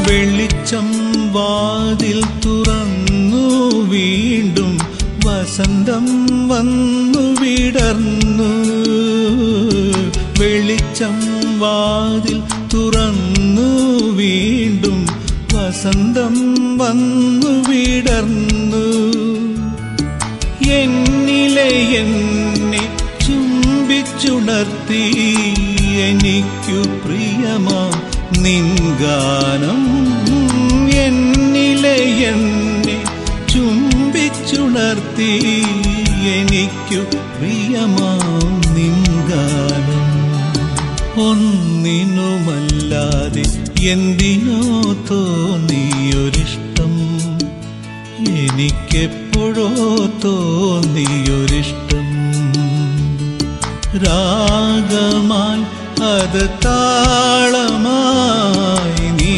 വെളിച്ചം വാതിൽ തുറന്നു വീണ്ടും വസന്തം വന്നു വിടർന്നു. വെളിച്ചം വാതിൽ തുറന്നു വീണ്ടും വസന്തം വന്നു വിടർന്നു. എന്നിലെ എന്നെ ചുംബിച്ചുണർത്തി എനിക്കു പ്രിയമാം നിൻ ഗാനം. എന്നിലെ എന്നെ ചുംബിച്ചുണർത്തി എനിക്കു പ്രിയമാം നിൻ ഗാനം. ഒന്നിനുമല്ലാതെ എന്തിനോ തോന്നിയൊരിഷ്ടം, എനിക്കെപ്പോഴോ തോന്നിയൊരിഷ്ടം. രാഗമായി അത് താളമായി നീ